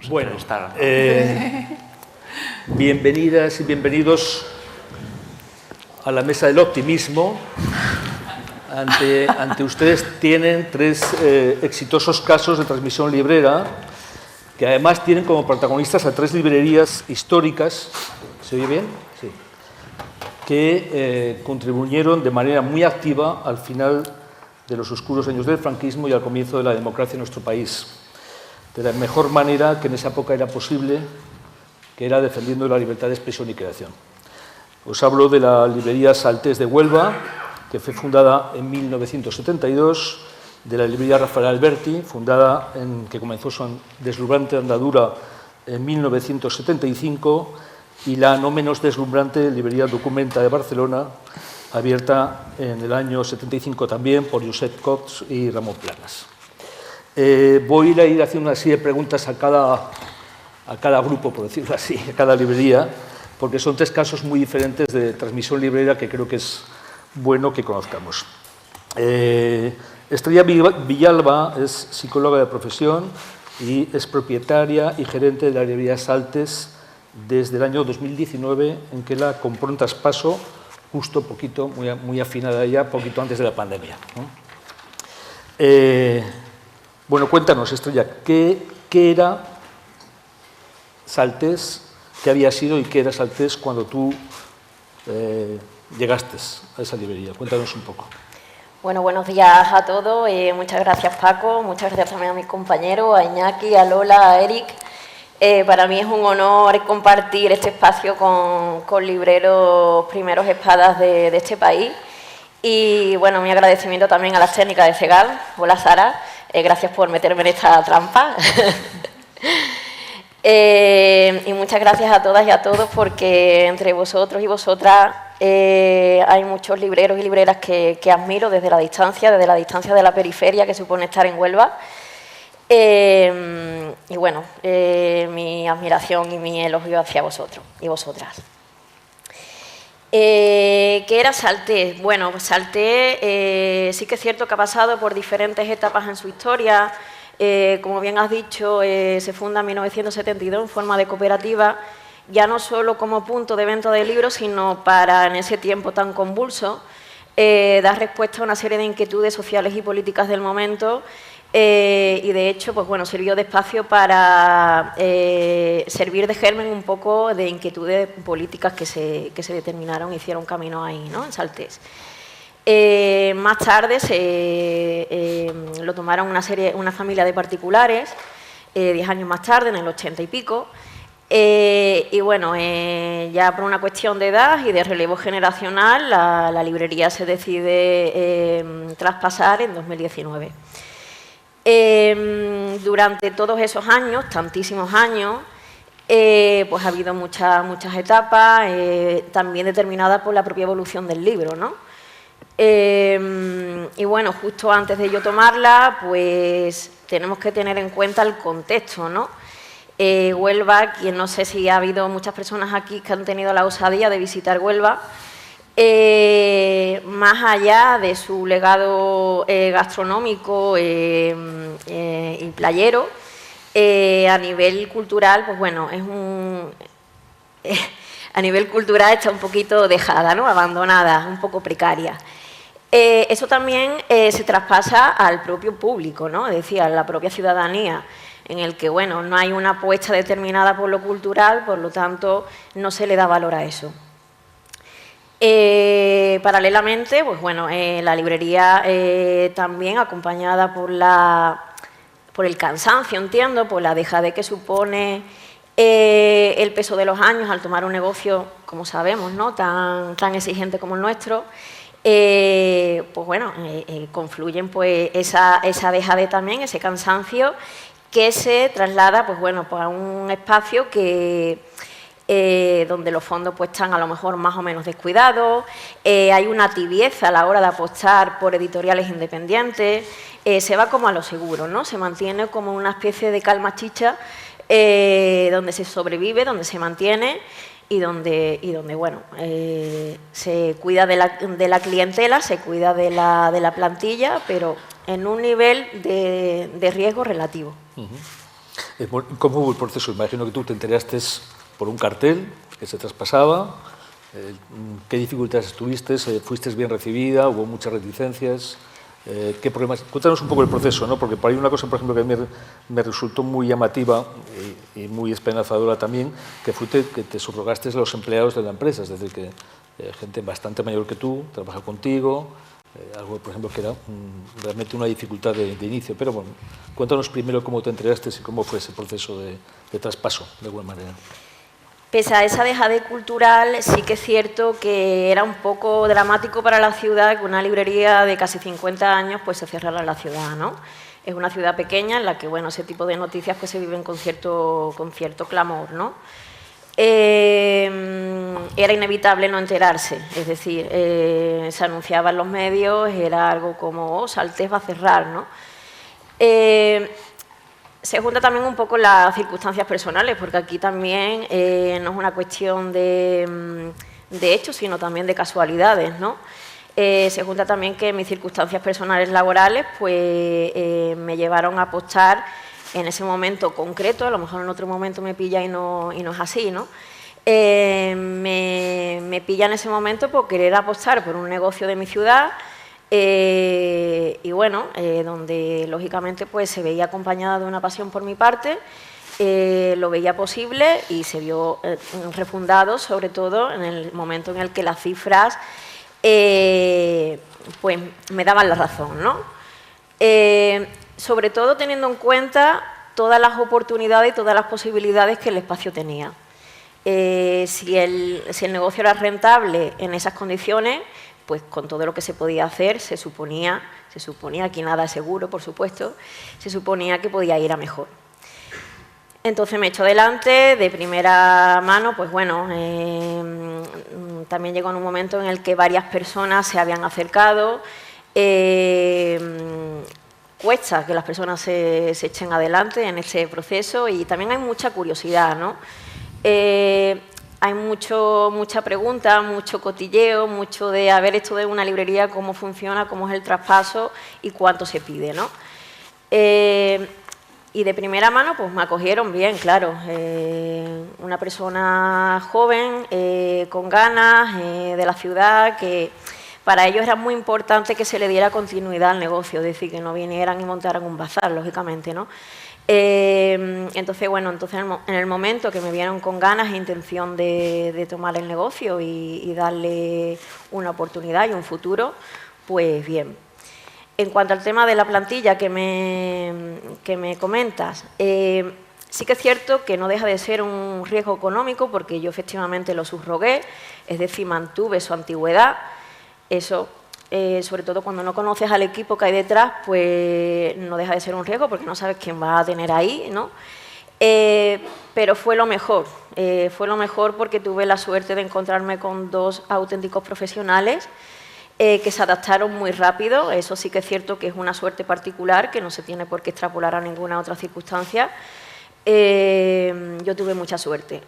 Bueno, bienvenidas y bienvenidos a la mesa del optimismo. Ante ustedes tienen tres exitosos casos de transmisión librera, que además tienen como protagonistas a tres librerías históricas, ¿se oye bien? Sí. Que contribuyeron de manera muy activa al final de los oscuros años del franquismo y al comienzo de la democracia en nuestro país, de la mejor manera que en esa época era posible, que era defendiendo la libertad de expresión y creación. Os hablo de la librería Saltés de Huelva, que fue fundada en 1972, de la librería Rafael Alberti, que comenzó su deslumbrante andadura en 1975, y la no menos deslumbrante librería Documenta de Barcelona, abierta en el año 75 también por Josep Cots y Ramón Planas. Voy a ir haciendo una serie de preguntas a cada grupo, por decirlo así, a cada librería, porque son tres casos muy diferentes de transmisión librera que creo que es bueno que conozcamos. Estrella Villalba es psicóloga de profesión y es propietaria y gerente de la librería Saltes desde el año 2019, en que la compró en traspaso justo poquito, muy afinada ya, poquito antes de la pandemia, ¿no? Bueno, cuéntanos, Estrella, ¿qué era Saltés, qué había sido y qué era Saltés cuando tú llegaste a esa librería? Cuéntanos un poco. Bueno, buenos días a todos. Muchas gracias, Paco. Muchas gracias también a mis compañeros, a Iñaki, a Lola, a Eric. Para mí es un honor compartir este espacio con libreros primeros espadas de este país. Y bueno, mi agradecimiento también a las técnicas de CEGAL. Hola, Sara. Gracias por meterme en esta trampa. Y muchas gracias a todas y a todos, porque entre vosotros y vosotras hay muchos libreros y libreras que admiro desde la distancia de la periferia que supone estar en Huelva. Y bueno, mi admiración y mi elogio hacia vosotros y vosotras. ¿Qué era Saltés? Bueno, pues Saltés sí que es cierto que ha pasado por diferentes etapas en su historia. Como bien has dicho, se funda en 1972 en forma de cooperativa, ya no solo como punto de venta de libros, sino para, en ese tiempo tan convulso, dar respuesta a una serie de inquietudes sociales y políticas del momento. Y de hecho, pues bueno, sirvió de espacio para servir de germen un poco de inquietudes políticas que se determinaron e hicieron camino ahí, ¿no?, en Saltés. Más tarde lo tomaron una familia de particulares, 10 años más tarde, en el 80 y pico, y bueno, ya por una cuestión de edad y de relevo generacional, la librería se decide traspasar en 2019. Durante todos esos años, tantísimos años, pues ha habido muchas etapas, también determinadas por la propia evolución del libro, ¿no? Y bueno, justo antes de yo tomarla, pues tenemos que tener en cuenta el contexto, ¿no? Huelva, quien no sé si ha habido muchas personas aquí que han tenido la osadía de visitar Huelva, más allá de su legado gastronómico y playero, a nivel cultural, pues bueno, a nivel cultural está un poquito dejada, ¿no?, abandonada, un poco precaria. Eso también se traspasa al propio público, ¿no?, es decir, a la propia ciudadanía, en el que, bueno, no hay una apuesta determinada por lo cultural, por lo tanto, no se le da valor a eso. Paralelamente, pues bueno, la librería también acompañada por el cansancio, entiendo, por la dejadez que supone el peso de los años al tomar un negocio, como sabemos, ¿no?, tan exigente como el nuestro, pues bueno, confluyen pues esa dejadez también, ese cansancio que se traslada, pues bueno, pues a un espacio donde los fondos pues están a lo mejor más o menos descuidados, hay una tibieza a la hora de apostar por editoriales independientes, se va como a lo seguro, ¿no? Se mantiene como una especie de calma chicha donde se sobrevive, donde se mantiene y donde bueno, se cuida de la clientela, se cuida de la plantilla, pero en un nivel de riesgo relativo. ¿Cómo hubo el proceso? Imagino que tú te enteraste por un cartel que se traspasaba. ¿Qué dificultades tuviste? ¿Fuiste bien recibida? ¿Hubo muchas reticencias? ¿Qué problemas? Cuéntanos un poco el proceso, ¿no? Porque hay una cosa, por ejemplo, que a mí me resultó muy llamativa y muy esperanzadora también, que fue que te subrogaste a los empleados de la empresa, es decir, que gente bastante mayor que tú trabaja contigo, algo, por ejemplo, que era realmente una dificultad de inicio. Pero bueno, cuéntanos primero cómo te enteraste y cómo fue ese proceso de traspaso, de alguna manera. Pese a esa dejadez cultural, sí que es cierto que era un poco dramático para la ciudad que una librería de casi 50 años pues se cerrara en la ciudad, ¿no? Es una ciudad pequeña en la que, bueno, ese tipo de noticias pues se viven con cierto clamor, ¿no? Era inevitable no enterarse, es decir, se anunciaba en los medios, era algo como, oh, Saltés va a cerrar, ¿no? Se junta también un poco las circunstancias personales, porque aquí también no es una cuestión de hechos, sino también de casualidades, ¿no? Se junta también que mis circunstancias personales laborales pues, me llevaron a apostar en ese momento concreto, a lo mejor en otro momento me pilla y no es así, ¿no? Me pilla en ese momento por querer apostar por un negocio de mi ciudad, y bueno, donde lógicamente pues se veía acompañada de una pasión por mi parte, lo veía posible y se vio refundado, sobre todo en el momento en el que las cifras pues me daban la razón, ¿no? Sobre todo teniendo en cuenta todas las oportunidades y todas las posibilidades que el espacio tenía. Si el negocio era rentable en esas condiciones, pues con todo lo que se podía hacer, se suponía, aquí nada es seguro, por supuesto, se suponía que podía ir a mejor. Entonces me echo adelante, de primera mano, pues bueno, también llegó en un momento en el que varias personas se habían acercado, cuesta que las personas se echen adelante en este proceso y también hay mucha curiosidad, ¿no? Hay mucha pregunta, mucho cotilleo, mucho de a ver esto de una librería, cómo funciona, cómo es el traspaso y cuánto se pide, ¿no? Y de primera mano pues me acogieron bien, claro. Una persona joven, con ganas, de la ciudad, que para ellos era muy importante que se le diera continuidad al negocio, es decir, que no vinieran y montaran un bazar, lógicamente, ¿no? Entonces, bueno, en el momento que me vieron con ganas e intención de tomar el negocio y darle una oportunidad y un futuro, pues bien. En cuanto al tema de la plantilla que me comentas, sí que es cierto que no deja de ser un riesgo económico porque yo efectivamente lo subrogué, es decir, mantuve su antigüedad. Eso, sobre todo cuando no conoces al equipo que hay detrás, pues no deja de ser un riesgo porque no sabes quién va a tener ahí, ¿no? Pero fue lo mejor porque tuve la suerte de encontrarme con dos auténticos profesionales que se adaptaron muy rápido. Eso sí que es cierto que es una suerte particular que no se tiene por qué extrapolar a ninguna otra circunstancia. Yo tuve mucha suerte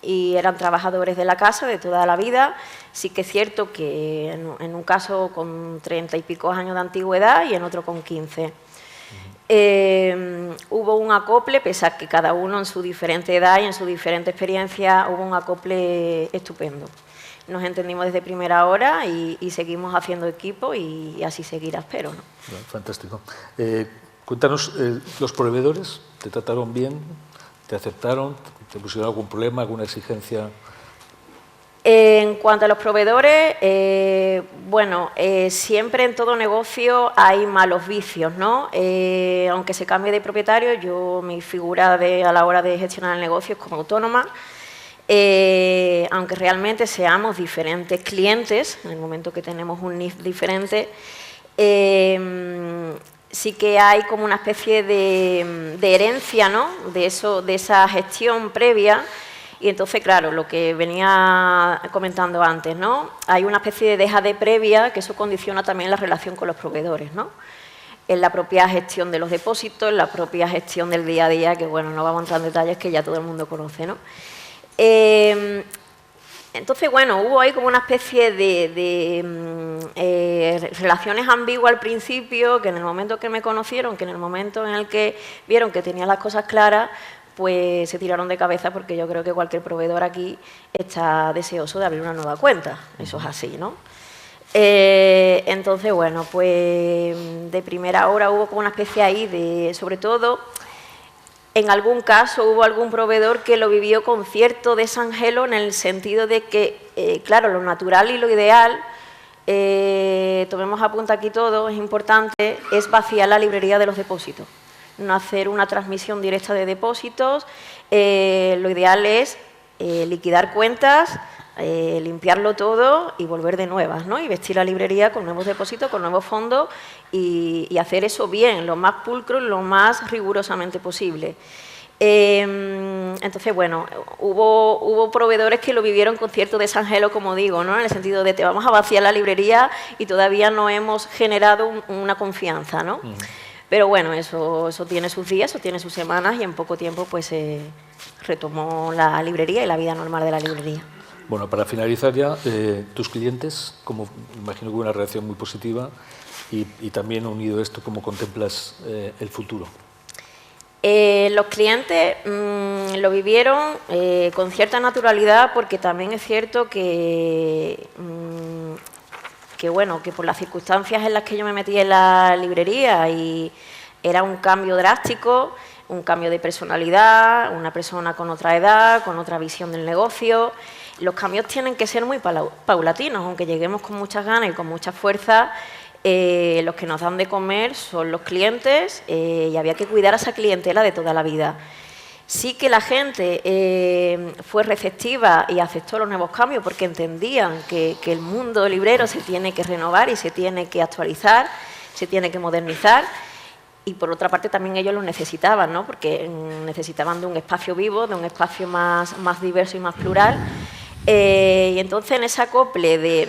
y eran trabajadores de la casa de toda la vida. Sí que es cierto que en un caso con 30 y pico años de antigüedad y en otro con 15. Hubo un acople, pese a que cada uno en su diferente edad y en su diferente experiencia, hubo un acople estupendo. Nos entendimos desde primera hora y seguimos haciendo equipo y así seguirá, espero, ¿no? Fantástico. Cuéntanos, ¿los proveedores te trataron bien? ¿Te aceptaron? ¿Te pusieron algún problema, alguna exigencia? En cuanto a los proveedores, bueno, siempre en todo negocio hay malos vicios, ¿no? Aunque se cambie de propietario, mi figura a la hora de gestionar el negocio es como autónoma. Aunque realmente seamos diferentes clientes, en el momento que tenemos un NIF diferente, sí que hay como una especie de herencia, ¿no? de esa gestión previa. Y entonces, claro, lo que venía comentando antes, ¿no? Hay una especie de dejadez previa que eso condiciona también la relación con los proveedores, ¿no? En la propia gestión de los depósitos, en la propia gestión del día a día, que bueno, no vamos a entrar en detalles que ya todo el mundo conoce, ¿no? Entonces, bueno, hubo ahí como una especie de relaciones ambiguas al principio, que en el momento que me conocieron, que en el momento en el que vieron que tenía las cosas claras, pues se tiraron de cabeza, porque yo creo que cualquier proveedor aquí está deseoso de abrir una nueva cuenta. Eso es así, ¿no? Entonces, bueno, pues de primera hora hubo como una especie ahí de, sobre todo, en algún caso hubo algún proveedor que lo vivió con cierto desangelo, en el sentido de que, claro, lo natural y lo ideal, tomemos apunte aquí todo, es importante, es vaciar la librería de los depósitos, no hacer una transmisión directa de depósitos. Lo ideal es liquidar cuentas, limpiarlo todo y volver de nuevas, ¿no? Y vestir la librería con nuevos depósitos, con nuevos fondos y hacer eso bien, lo más pulcro y lo más rigurosamente posible. Entonces, bueno, hubo proveedores que lo vivieron con cierto desangelo, como digo, ¿no? En el sentido de te vamos a vaciar la librería y todavía no hemos generado una confianza, ¿no? Pero bueno, eso tiene sus días, eso tiene sus semanas y en poco tiempo pues se retomó la librería y la vida normal de la librería. Bueno, para finalizar ya, tus clientes, como imagino que hubo una reacción muy positiva y también unido a esto, ¿cómo contemplas el futuro? Los clientes lo vivieron con cierta naturalidad, porque también es cierto que bueno, que por las circunstancias en las que yo me metí en la librería, y era un cambio drástico, un cambio de personalidad, una persona con otra edad, con otra visión del negocio. Los cambios tienen que ser muy paulatinos, aunque lleguemos con muchas ganas y con mucha fuerza. Los que nos dan de comer son los clientes, y había que cuidar a esa clientela de toda la vida. Sí que la gente fue receptiva y aceptó los nuevos cambios, porque entendían que el mundo librero se tiene que renovar y se tiene que actualizar, se tiene que modernizar. Y por otra parte también ellos lo necesitaban, ¿no? Porque necesitaban de un espacio vivo, de un espacio más diverso y más plural. Y entonces en ese acople de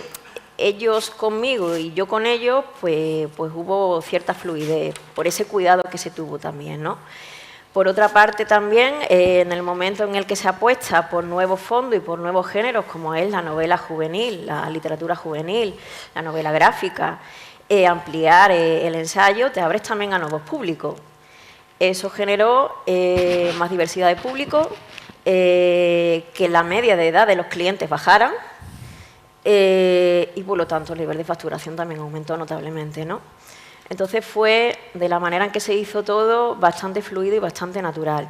ellos conmigo y yo con ellos, pues hubo cierta fluidez, por ese cuidado que se tuvo también, ¿no? Por otra parte también, en el momento en el que se apuesta por nuevos fondos y por nuevos géneros, como es la novela juvenil, la literatura juvenil, la novela gráfica, ampliar el ensayo, te abres también a nuevos públicos. Eso generó más diversidad de público, que la media de edad de los clientes bajara, y por lo tanto el nivel de facturación también aumentó notablemente, ¿no? Entonces fue, de la manera en que se hizo todo, bastante fluido y bastante natural.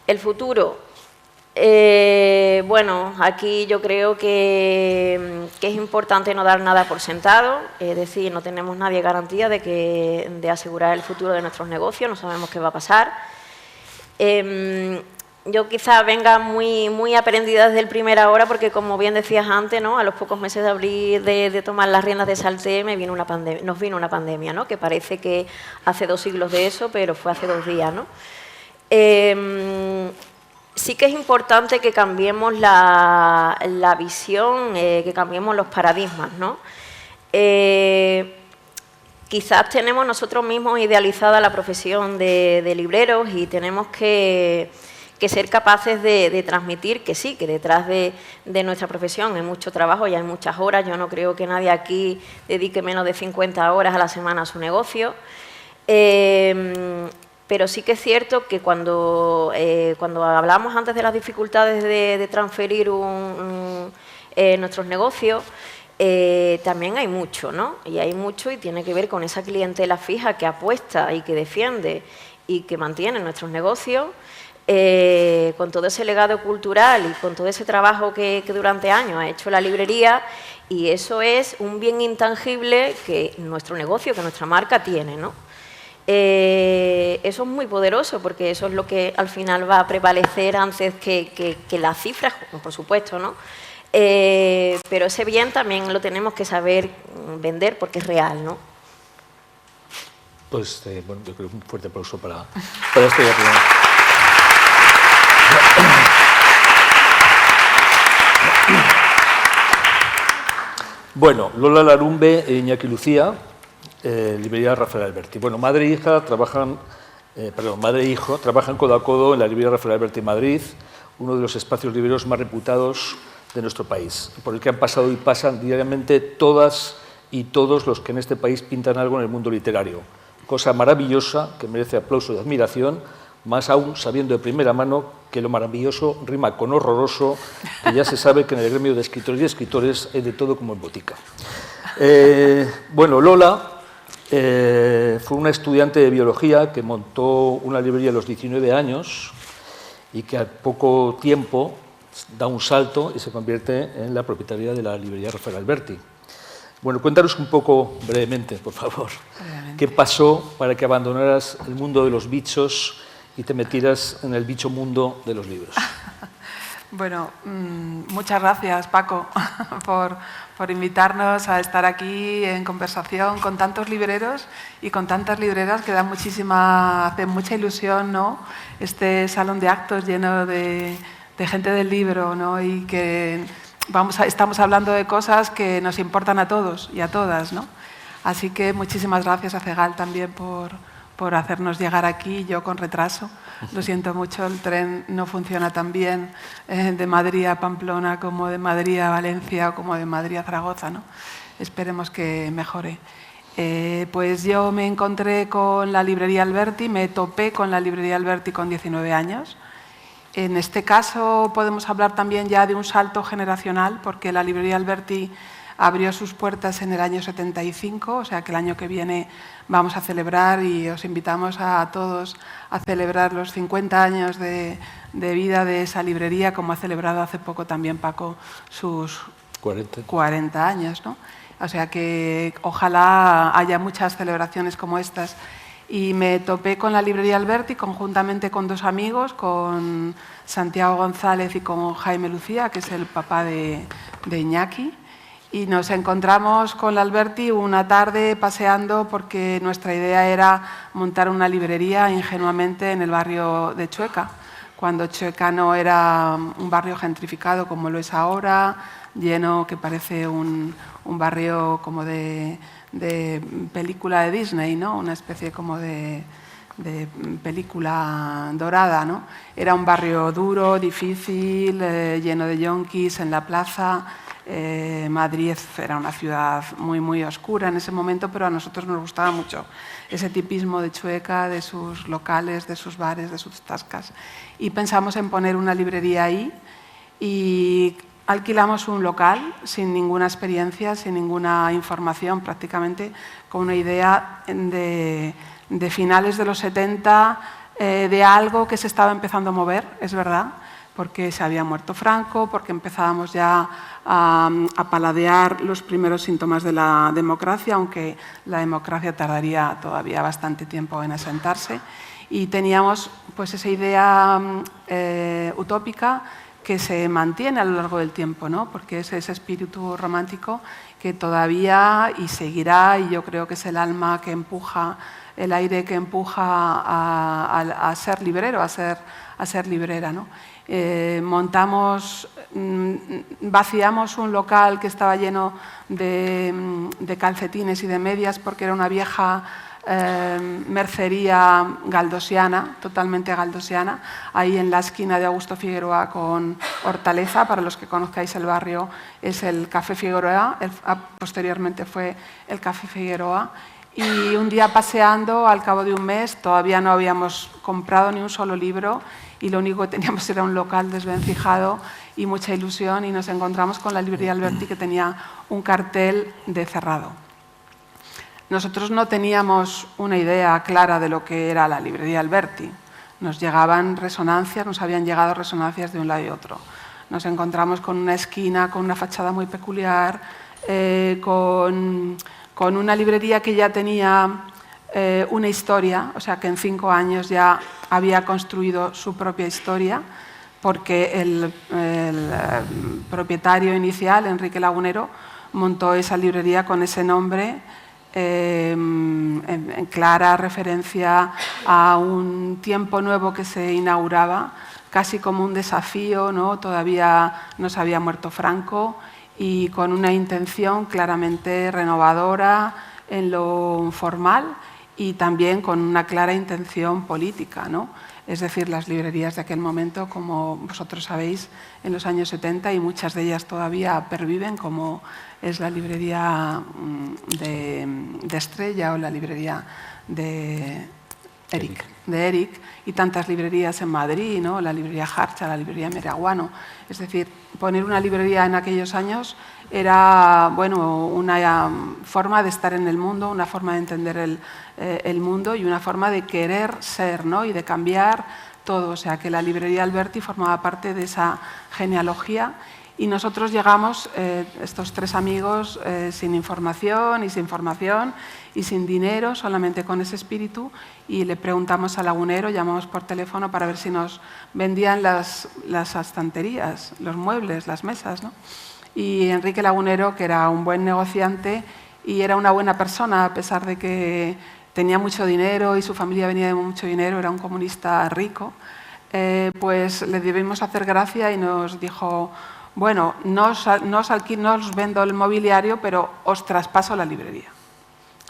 El futuro, bueno, aquí yo creo que es importante no dar nada por sentado, es decir, no tenemos nadie garantía de asegurar el futuro de nuestros negocios, no sabemos qué va a pasar. Yo quizá venga muy aprendida desde el primera hora, porque como bien decías antes, ¿no? A los pocos meses de abrir, de tomar las riendas de Salté, nos vino una pandemia, ¿no? Que parece que hace 2 siglos de eso, pero fue hace 2 días, ¿no? Sí que es importante que cambiemos la visión, que cambiemos los paradigmas, ¿no? Quizás tenemos nosotros mismos idealizada la profesión de libreros, y tenemos que ser capaces de transmitir que sí, que detrás de nuestra profesión hay mucho trabajo y hay muchas horas. Yo no creo que nadie aquí dedique menos de 50 horas a la semana a su negocio. Pero sí que es cierto que cuando hablamos antes de las dificultades de transferir nuestros negocios, también hay mucho, ¿no? Y hay mucho, y tiene que ver con esa clientela fija que apuesta y que defiende y que mantiene nuestros negocios. Con todo ese legado cultural y con todo ese trabajo que durante años ha hecho la librería, y eso es un bien intangible que nuestro negocio, que nuestra marca tiene, ¿no? Eso es muy poderoso, porque eso es lo que al final va a prevalecer antes que las cifras, por supuesto, ¿no? Pero ese bien también lo tenemos que saber vender, porque es real, ¿no? Pues bueno, yo creo que un fuerte aplauso para esto. Bueno, Lola Larumbe e Iñaki Lucía, librería Rafael Alberti. Bueno, madre e hijo trabajan codo a codo en la librería Rafael Alberti en Madrid, uno de los espacios libreros más reputados de nuestro país, por el que han pasado y pasan diariamente todas y todos los que en este país pintan algo en el mundo literario. Cosa maravillosa que merece aplauso y admiración, más aún sabiendo de primera mano que lo maravilloso rima con horroroso, que ya se sabe que en el gremio de escritores y escritores hay de todo como en botica. Bueno, Lola fue una estudiante de biología que montó una librería a los 19 años y que a poco tiempo da un salto y se convierte en la propietaria de la librería Rafael Alberti. Bueno, cuéntanos un poco brevemente, por favor, qué pasó para que abandonaras el mundo de los bichos y te metieras en el bicho mundo de los libros. Bueno, muchas gracias, Paco, por invitarnos a estar aquí en conversación con tantos libreros y con tantas libreras que hace mucha ilusión, ¿no? Este salón de actos lleno de gente del libro, ¿no? Y que estamos hablando de cosas que nos importan a todos y a todas, ¿no? Así que muchísimas gracias a Cegal también por hacernos llegar aquí, yo con retraso. Lo siento mucho, el tren no funciona tan bien de Madrid a Pamplona como de Madrid a Valencia o como de Madrid a Zaragoza, ¿no? Esperemos que mejore. Pues yo me encontré con la librería Alberti, me topé con la librería Alberti con 19 años. En este caso podemos hablar también ya de un salto generacional, porque la librería Alberti abrió sus puertas en el año 75, o sea que el año que viene vamos a celebrar y os invitamos a todos a celebrar los 50 años de vida de esa librería, como ha celebrado hace poco también Paco sus 40 años, ¿no? O sea que ojalá haya muchas celebraciones como estas. Y me topé con la librería Alberti conjuntamente con dos amigos, con Santiago González y con Jaime Lucía, que es el papá de Iñaki. Y nos encontramos con la Alberti una tarde paseando porque nuestra idea era montar una librería ingenuamente en el barrio de Chueca, cuando Chueca no era un barrio gentrificado como lo es ahora, lleno, que parece un barrio como de película de Disney, ¿no? Una especie como de película dorada, ¿no? Era un barrio duro, difícil, lleno de yonkis en la plaza. Madrid era una ciudad muy, muy oscura en ese momento, pero a nosotros nos gustaba mucho ese tipismo de Chueca, de sus locales, de sus bares, de sus tascas. Y pensamos en poner una librería ahí y alquilamos un local sin ninguna experiencia, sin ninguna información, prácticamente con una idea de finales de los 70, de algo que se estaba empezando a mover, es verdad, porque se había muerto Franco, porque empezábamos ya a paladear los primeros síntomas de la democracia, aunque la democracia tardaría todavía bastante tiempo en asentarse. Y teníamos pues esa idea utópica que se mantiene a lo largo del tiempo, ¿no? Porque es ese espíritu romántico que todavía y seguirá, y yo creo que es el alma que empuja, el aire que empuja a ser librero, a ser librera, ¿no? Vaciamos un local que estaba lleno de calcetines y de medias porque era una vieja mercería galdosiana, totalmente galdosiana, ahí en la esquina de Augusto Figueroa con Hortaleza. Para los que conozcáis el barrio, es el Café Figueroa, posteriormente fue el Café Figueroa. Y un día paseando, al cabo de un mes, todavía no habíamos comprado ni un solo libro y lo único que teníamos era un local desvencijado y mucha ilusión, y nos encontramos con la librería Alberti, que tenía un cartel de cerrado. Nosotros no teníamos una idea clara de lo que era la librería Alberti. Nos llegaban resonancias, nos habían llegado resonancias de un lado y otro. Nos encontramos con una esquina, con una fachada muy peculiar, con una librería que ya tenía una historia, o sea que en 5 años ya había construido su propia historia, porque el propietario inicial, Enrique Lagunero, montó esa librería con ese nombre, en clara referencia a un tiempo nuevo que se inauguraba, casi como un desafío, ¿no? Todavía no se había muerto Franco, y con una intención claramente renovadora en lo formal y también con una clara intención política, ¿no? es decir, las librerías de aquel momento, como vosotros sabéis, en los años 70, y muchas de ellas todavía perviven, como es la librería de Estrella o la librería de Eric, y tantas librerías en Madrid, ¿no? La librería Harcha, la librería Meraguano. Es decir, poner una librería en aquellos años era, bueno, una forma de estar en el mundo, una forma de entender el mundo y una forma de querer ser, ¿no? Y de cambiar todo. O sea, que la librería Alberti formaba parte de esa genealogía. Y nosotros llegamos, estos tres amigos, sin información y sin formación y sin dinero, solamente con ese espíritu, y le preguntamos a Lagunero, llamamos por teléfono para ver si nos vendían las estanterías, los muebles, las mesas, ¿no? Y Enrique Lagunero, que era un buen negociante y era una buena persona, a pesar de que tenía mucho dinero y su familia venía de mucho dinero, era un comunista rico, pues le debimos hacer gracia y nos dijo: bueno, no os vendo el mobiliario, pero os traspaso la librería.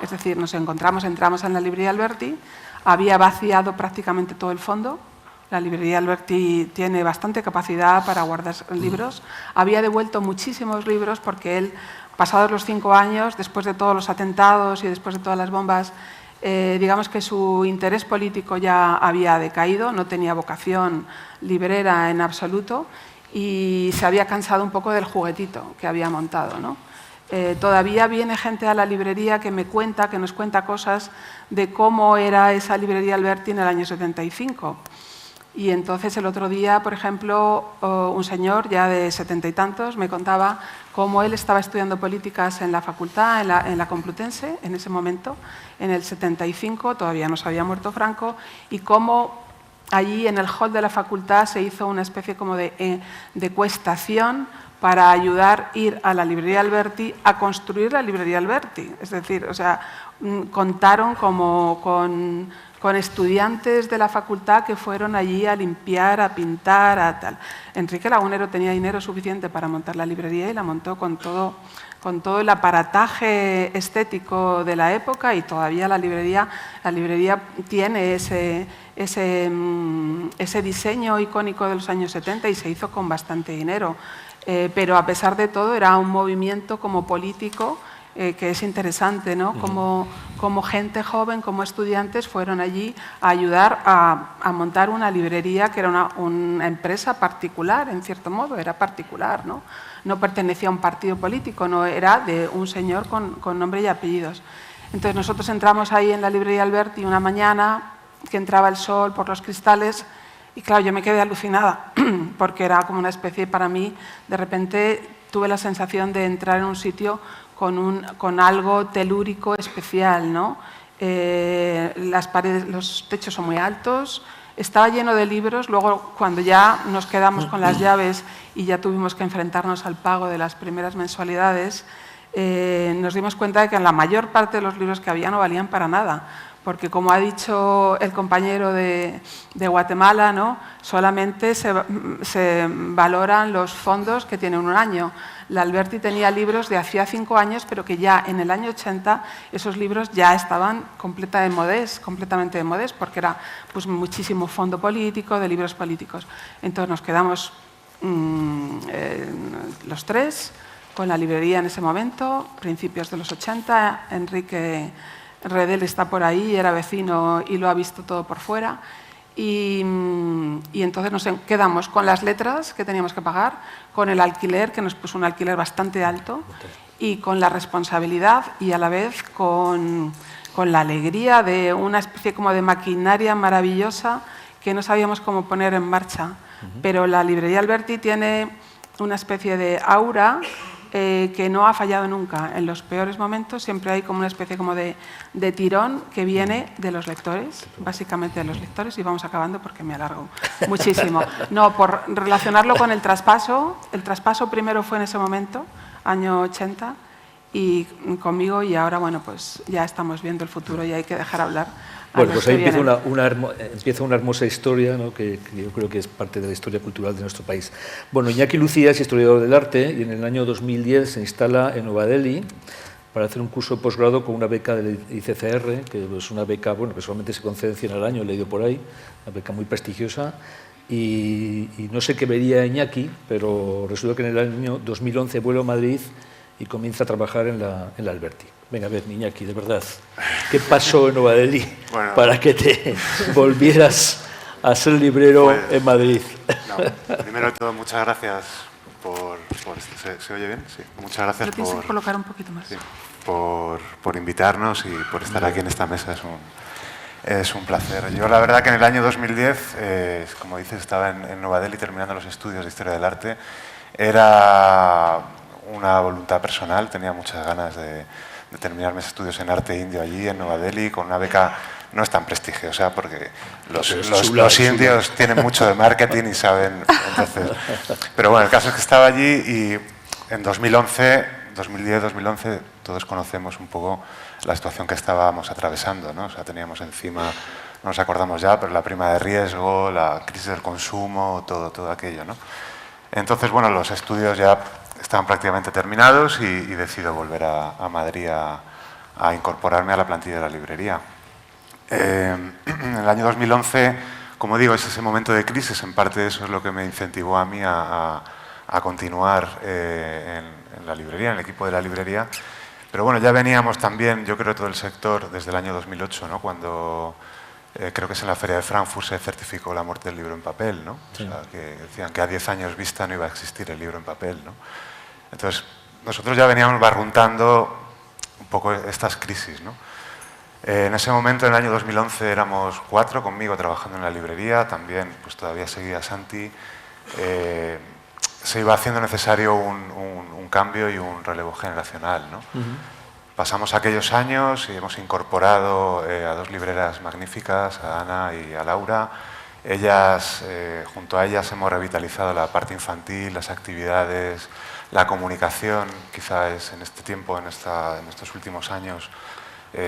Es decir, entramos en la librería Alberti, había vaciado prácticamente todo el fondo. La librería Alberti tiene bastante capacidad para guardar libros. Había devuelto muchísimos libros porque él, pasados los 5 años, después de todos los atentados y después de todas las bombas, digamos que su interés político ya había decaído, no tenía vocación librera en absoluto, y se había cansado un poco del juguetito que había montado, ¿no? Todavía viene gente a la librería que nos cuenta cosas de cómo era esa librería Alberti en el año 75. Y entonces el otro día, por ejemplo, un señor ya de 70 y tantos me contaba cómo él estaba estudiando políticas en la facultad, en la Complutense, en ese momento, en el 75, todavía no se había muerto Franco, y cómo allí en el hall de la facultad se hizo una especie como de cuestación para ayudar a ir a la librería Alberti a construir la librería Alberti. Es decir, o sea, contaron como con estudiantes de la facultad que fueron allí a limpiar, a pintar, a tal. Enrique Lagunero tenía dinero suficiente para montar la librería y la montó con todo el aparataje estético de la época, y todavía la librería tiene ese diseño icónico de los años 70 y se hizo con bastante dinero. Pero a pesar de todo era un movimiento como político que es interesante, ¿no? Como gente joven, como estudiantes, fueron allí a ayudar a montar una librería que era una empresa particular, en cierto modo, era particular, ¿no? No pertenecía a un partido político, no, era de un señor con nombre y apellidos. Entonces nosotros entramos ahí en la librería Alberti una mañana que entraba el sol por los cristales. Y claro, yo me quedé alucinada porque era como una especie, para mí, de repente tuve la sensación de entrar en un sitio con algo telúrico especial, ¿no? Las paredes, los techos son muy altos, estaba lleno de libros. Luego, cuando ya nos quedamos con las llaves y ya tuvimos que enfrentarnos al pago de las primeras mensualidades, nos dimos cuenta de que la mayor parte de los libros que había no valían para nada. Porque, como ha dicho el compañero de Guatemala, ¿no? Solamente se valoran los fondos que tienen un año. La Alberti tenía libros de hacía 5 años, pero que ya en el año 80 esos libros ya estaban completamente de modés, porque era pues, muchísimo fondo político, de libros políticos. Entonces nos quedamos los tres con la librería en ese momento, principios de los 80, Enrique Redel está por ahí, era vecino y lo ha visto todo por fuera. Y entonces nos quedamos con las letras que teníamos que pagar, con el alquiler, que nos puso un alquiler bastante alto, y con la responsabilidad y a la vez con la alegría de una especie como de maquinaria maravillosa que no sabíamos cómo poner en marcha. Pero la librería Alberti tiene una especie de aura que no ha fallado nunca. En los peores momentos siempre hay como una especie como de tirón que viene de los lectores, básicamente de los lectores, y vamos acabando porque me alargo muchísimo. No, por relacionarlo con el traspaso primero fue en ese momento, año 80, y conmigo, y ahora, bueno, pues ya estamos viendo el futuro y hay que dejar hablar. Bueno, pues ahí empieza una hermosa historia, ¿no? que yo creo que es parte de la historia cultural de nuestro país. Bueno, Iñaki Lucía es historiador del arte y en el año 2010 se instala en Nueva Delhi, para hacer un curso de posgrado con una beca del ICCR, que es una beca que solamente se concede 100 al año, he leído por ahí, una beca muy prestigiosa, y no sé qué vería Iñaki, pero resulta que en el año 2011 vuelvo a Madrid y comienza a trabajar en la Alberti. Venga, a ver, Iñaki, de verdad, ¿qué pasó en Nova Delhi para que te volvieras a ser librero en Madrid? No, primero de todo, muchas gracias por ¿se oye bien? Sí. Muchas gracias por colocar un poquito más. Sí, por invitarnos y por estar aquí en esta mesa. Es un placer. Yo la verdad que en el año 2010, como dices, estaba en Nova Delhi terminando los estudios de Historia del Arte. Era una voluntad personal, tenía muchas ganas de terminar mis estudios en arte indio allí, en Nova Delhi, con una beca no es tan prestigiosa porque los indios tienen mucho de marketing y saben. Entonces, pero bueno, el caso es que estaba allí y en 2010-2011, todos conocemos un poco la situación que estábamos atravesando, ¿no? O sea, teníamos encima, no nos acordamos ya, pero la prima de riesgo, la crisis del consumo, todo aquello, ¿no? Entonces, bueno, los estudios ya estaban prácticamente terminados y decido volver a Madrid a incorporarme a la plantilla de la librería. En el año 2011, como digo, es ese momento de crisis, en parte eso es lo que me incentivó a mí a continuar en la librería, en el equipo de la librería. Pero bueno, ya veníamos también, yo creo, todo el sector desde el año 2008, ¿no? Cuando creo que es en la Feria de Frankfurt se certificó la muerte del libro en papel, ¿no? Sí. O sea, que decían que a 10 años vista no iba a existir el libro en papel, ¿no? Entonces, nosotros ya veníamos barruntando un poco estas crisis, ¿no? En ese momento, en el año 2011, éramos 4 conmigo trabajando en la librería, también pues todavía seguía Santi. Se iba haciendo necesario un cambio y un relevo generacional, ¿no? Pasamos aquellos años y hemos incorporado a 2 libreras magníficas, a Ana y a Laura. Junto a ellas hemos revitalizado la parte infantil, las actividades, la comunicación. Quizás en este tiempo, en estos últimos años,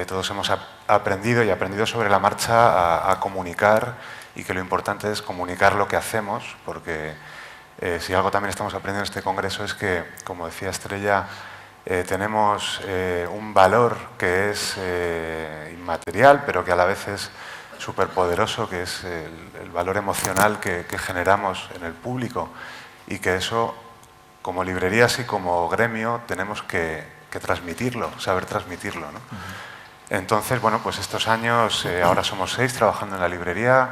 todos hemos aprendido sobre la marcha a comunicar, y que lo importante es comunicar lo que hacemos, porque si algo también estamos aprendiendo en este congreso es que, como decía Estrella, tenemos un valor que es inmaterial, pero que a la vez es súper poderoso, que es el valor emocional que generamos en el público, y que eso, como librerías y como gremio, tenemos que transmitirlo, saber transmitirlo, ¿no? Entonces, bueno, pues estos años, ahora somos 6 trabajando en la librería.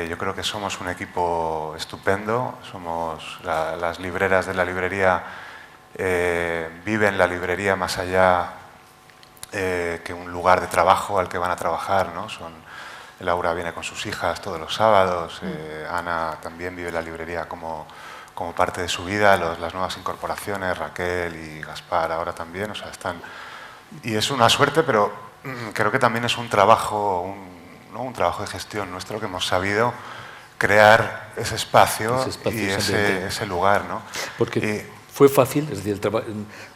Yo creo que somos un equipo estupendo. Las libreras de la librería viven la librería más allá que un lugar de trabajo al que van a trabajar, ¿no? Laura viene con sus hijas todos los sábados, Ana también vive la librería como parte de su vida, las nuevas incorporaciones, Raquel y Gaspar ahora también, o sea, están. Y es una suerte, pero creo que también es un trabajo, un trabajo de gestión nuestro, que hemos sabido crear ese espacio y ese lugar, ¿no? Porque fue fácil, es decir,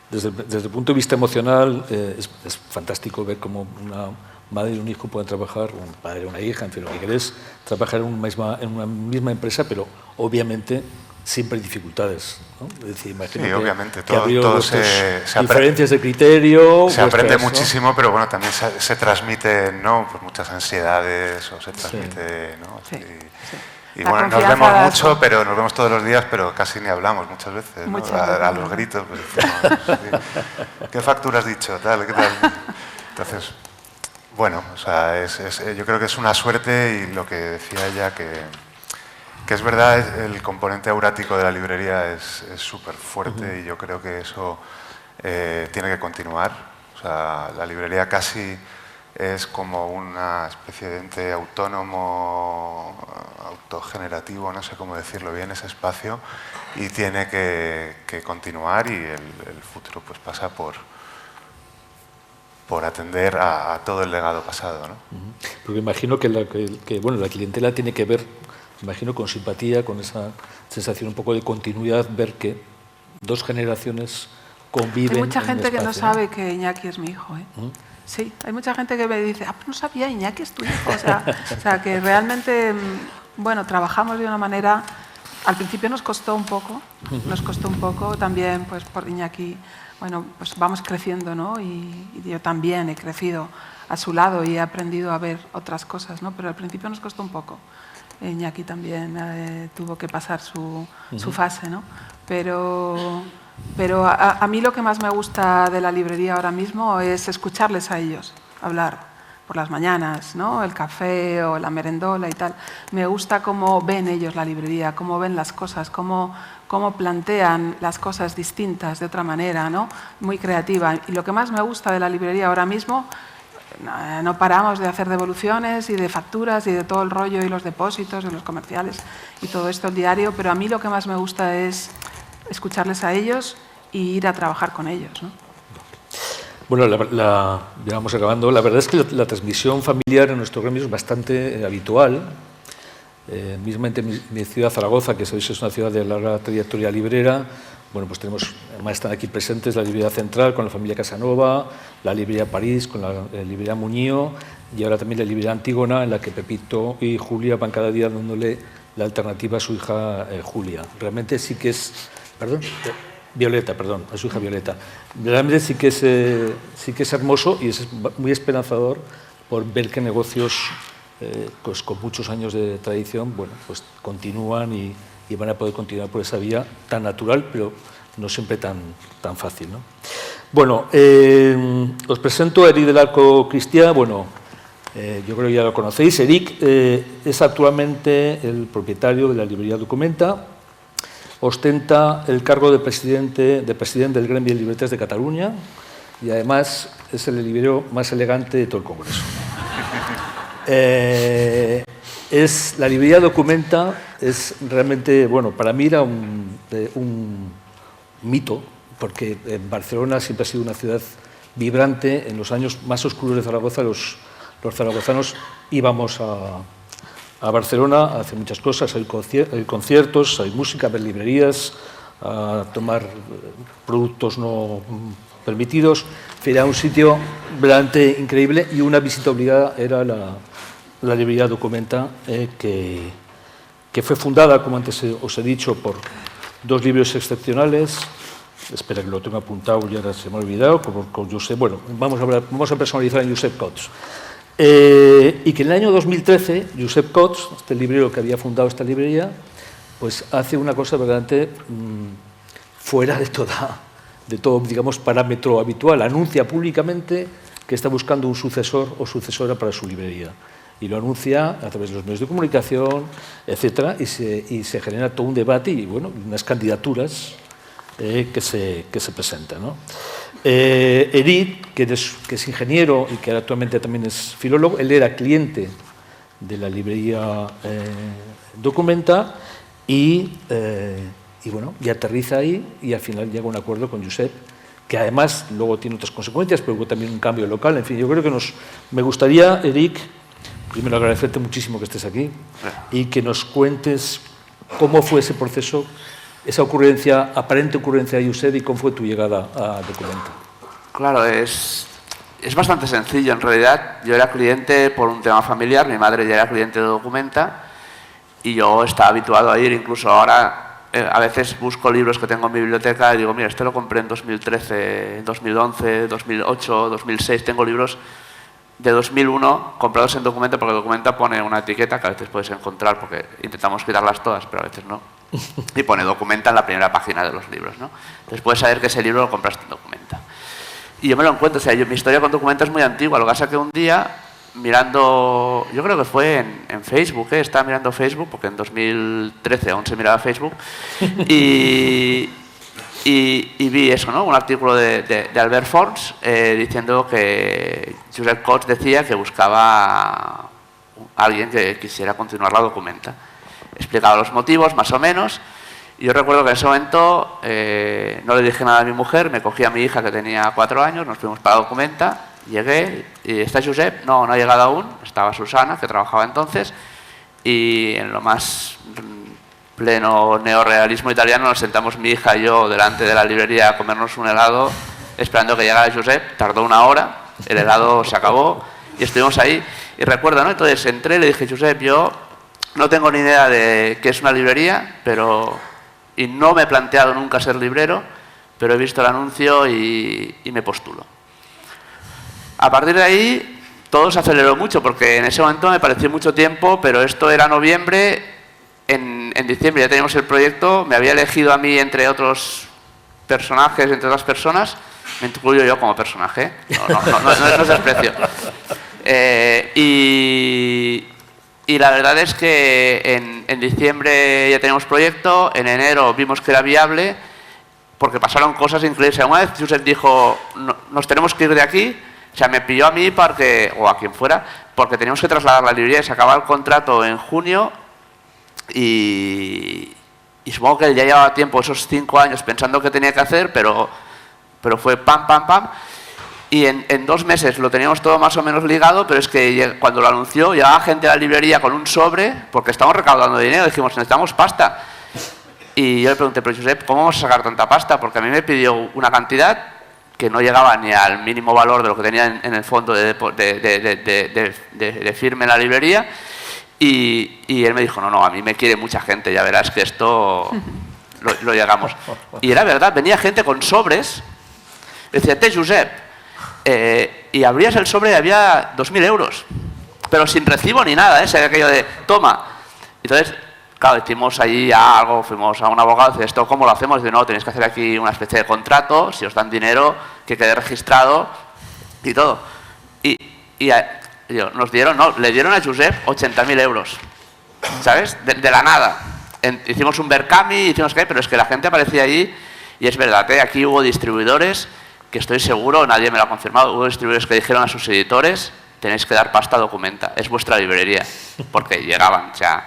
desde el punto de vista emocional es fantástico ver cómo una madre y un hijo pueden trabajar, un padre y una hija, en fin, lo que querés, trabajar en una misma empresa, pero obviamente siempre hay dificultades, ¿no? Es decir, imagino sí, obviamente, todo se diferencias de criterio. Se aprende muchísimo, ¿no? Pero bueno, también se transmiten, ¿no? Pues muchas ansiedades, o se transmite, ¿no? Sí. Y bueno, nos vemos mucho, pero nos vemos todos los días, pero casi ni hablamos muchas veces, ¿no? A los gritos, pues decimos, ¿qué factura has dicho? ¿Qué tal? Entonces, bueno, o sea, yo creo que es una suerte, y lo que decía ella, que es verdad, el componente aurático de la librería es súper fuerte, y yo creo que eso tiene que continuar. O sea, la librería casi es como una especie de ente autónomo, autogenerativo, no sé cómo decirlo bien, ese espacio, y tiene que continuar, y el futuro pues pasa por atender a todo el legado pasado, ¿no? Porque imagino que la clientela tiene que ver, imagino, con simpatía, con esa sensación un poco de continuidad, ver que 2 generaciones conviven. Hay mucha gente espacio, que no sabe que Iñaki es mi hijo, ¿eh? Sí, hay mucha gente que me dice, no sabía, Iñaki es tu hijo. O sea, que realmente, bueno, trabajamos de una manera al principio nos costó un poco también, pues por Iñaki, bueno, pues vamos creciendo, ¿no? Y yo también he crecido a su lado y he aprendido a ver otras cosas, ¿no? Pero al principio nos costó un poco. Iñaki también tuvo que pasar su fase, ¿no? Pero a mí lo que más me gusta de la librería ahora mismo es escucharles a ellos hablar por las mañanas, ¿no? El café o la merendola y tal. Me gusta cómo ven ellos la librería, cómo ven las cosas, cómo plantean las cosas distintas, de otra manera, ¿no? Muy creativa. Y lo que más me gusta de la librería ahora mismo, no paramos de hacer devoluciones y de facturas y de todo el rollo y los depósitos y los comerciales y todo esto el diario, pero a mí lo que más me gusta es escucharles a ellos y ir a trabajar con ellos, ¿no? Bueno, ya vamos acabando. La verdad es que la transmisión familiar en nuestro gremio es bastante habitual. Mismamente mi ciudad, Zaragoza, que sabéis es una ciudad de larga trayectoria librera, bueno, pues tenemos, además están aquí presentes la librería Central con la familia Casanova, la librería París con la librería Muñío y ahora también la librería Antígona, en la que Pepito y Julia van cada día dándole la alternativa a su hija Julia. Realmente sí que es... ¿Perdón? Violeta, perdón, a su hija Violeta. Realmente sí que es hermoso y es muy esperanzador por ver que negocios pues con muchos años de tradición, bueno, pues continúan y van a poder continuar por esa vía tan natural, pero no siempre tan fácil, ¿no? Bueno, os presento a Eric del Arco Cristià. Bueno, yo creo que ya lo conocéis. Eric es actualmente el propietario de la librería Documenta. Ostenta el cargo de presidente del Gremio de Libretes de Cataluña y además es el librero más elegante de todo el Congreso. La librería Documenta es realmente, bueno, para mí era un mito, porque en Barcelona siempre ha sido una ciudad vibrante. En los años más oscuros de Zaragoza, los zaragozanos íbamos a Barcelona a hacer muchas cosas, hay conciertos, hay música, ver librerías, a tomar productos no permitidos. Era un sitio realmente increíble y una visita obligada era la librería Documenta, que fue fundada, como antes os he dicho, por dos libros excepcionales. Espera que lo tengo apuntado, ya se me ha olvidado, con Josep. Bueno, vamos a personalizar en Josep Cots. Y que en el año 2013, Josep Cots, este librero que había fundado esta librería, pues hace una cosa verdaderamente fuera de todo, digamos, parámetro habitual. Anuncia públicamente que está buscando un sucesor o sucesora para su librería. Y lo anuncia a través de los medios de comunicación, etcétera, y se genera todo un debate y, bueno, unas candidaturas que se presentan, ¿no? Eric, que es ingeniero y que actualmente también es filólogo, él era cliente de la librería Documenta y bueno, y aterriza ahí y al final llega a un acuerdo con Josep, que además luego tiene otras consecuencias, pero hubo también un cambio local. En fin, yo creo que me gustaría, Eric, primero agradecerte muchísimo que estés aquí y que nos cuentes cómo fue ese proceso, esa aparente ocurrencia de Josep y cómo fue tu llegada a Documenta. Claro, es bastante sencillo. En realidad, yo era cliente por un tema familiar, mi madre ya era cliente de Documenta y yo estaba habituado a ir. Incluso ahora, a veces busco libros que tengo en mi biblioteca y digo, mira, este lo compré en 2013, 2011, 2008, 2006. Tengo libros de 2001 comprados en Documenta, porque Documenta pone una etiqueta que a veces puedes encontrar, porque intentamos quitarlas todas, pero a veces no. Y pone Documenta en la primera página de los libros, ¿no? Entonces puedes saber que ese libro lo compraste en Documenta. Y yo me lo encuentro, o sea, mi historia con Documenta es muy antigua. Lo que pasa es que un día, mirando, yo creo que fue en Facebook, estaba mirando Facebook, porque en 2013 aún se miraba Facebook, y vi eso, ¿no? Un artículo de Albert Fons diciendo que Josep Cots decía que buscaba a alguien que quisiera continuar la Documenta. Explicaba los motivos, más o menos, y yo recuerdo que en ese momento no le dije nada a mi mujer, me cogí a mi hija que tenía 4 años, nos fuimos para Documenta, llegué, y ¿está Josep? No, no ha llegado aún, estaba Susana, que trabajaba entonces, y en lo más pleno neorrealismo italiano nos sentamos mi hija y yo delante de la librería a comernos un helado, esperando que llegara Josep. Tardó 1 hora, el helado se acabó y estuvimos ahí. Y recuerdo, ¿no? Entonces entré y le dije, Josep, yo No tengo ni idea de qué es una librería, y no me he planteado nunca ser librero, pero he visto el anuncio y me postulo. A partir de ahí, todo se aceleró mucho, porque en ese momento me pareció mucho tiempo, pero esto era noviembre, en diciembre ya teníamos el proyecto, me había elegido a mí entre otros personajes, entre otras personas, me incluyo yo como personaje, no es desprecio. Y la verdad es que en diciembre ya teníamos proyecto, en enero vimos que era viable, porque pasaron cosas increíbles. Una vez Josep dijo, nos tenemos que ir de aquí, o sea, me pilló a mí o a quien fuera, porque teníamos que trasladar la librería, se acababa el contrato en junio y supongo que él ya llevaba tiempo, esos 5 años, pensando qué tenía que hacer, pero fue pam, pam, pam. Y en 2 meses lo teníamos todo más o menos ligado, pero es que cuando lo anunció, llegaba gente a la librería con un sobre, porque estamos recaudando dinero, dijimos, necesitamos pasta. Y yo le pregunté, pero Josep, ¿cómo vamos a sacar tanta pasta? Porque a mí me pidió una cantidad que no llegaba ni al mínimo valor de lo que tenía en el fondo de firme en la librería. Y él me dijo, no, a mí me quiere mucha gente, ya verás que esto lo llegamos. Y era verdad, venía gente con sobres, decía, Josep, y abrías el sobre y había 2.000 euros, pero sin recibo ni nada, ese aquello de toma. Entonces, claro, hicimos allí algo, fuimos a un abogado y dice, ¿esto cómo lo hacemos? Dice, no, tenéis que hacer aquí una especie de contrato, si os dan dinero, que quede registrado y todo. Y le dieron a Josep 80.000 euros, ¿sabes? De la nada. Hicimos un Berkami, hicimos qué, pero es que la gente aparecía allí y es verdad, aquí hubo distribuidores que estoy seguro, nadie me lo ha confirmado, hubo distribuidores que dijeron a sus editores, tenéis que dar pasta a Documenta, es vuestra librería, porque llegaban, o sea,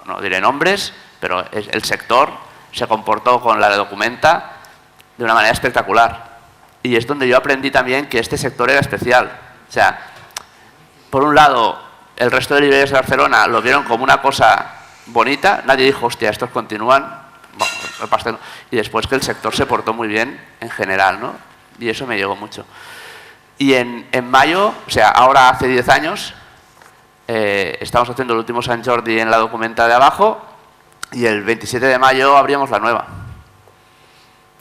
no diré nombres, pero el sector se comportó con la de Documenta de una manera espectacular. Y es donde yo aprendí también que este sector era especial. O sea, por un lado, el resto de librerías de Barcelona lo vieron como una cosa bonita, nadie dijo, hostia, estos continúan, bueno, y después que el sector se portó muy bien en general, ¿no? Y eso me llegó mucho. Y en mayo, o sea, ahora hace 10 años, estamos haciendo el último Sant Jordi en la Documenta de abajo y el 27 de mayo abríamos la nueva.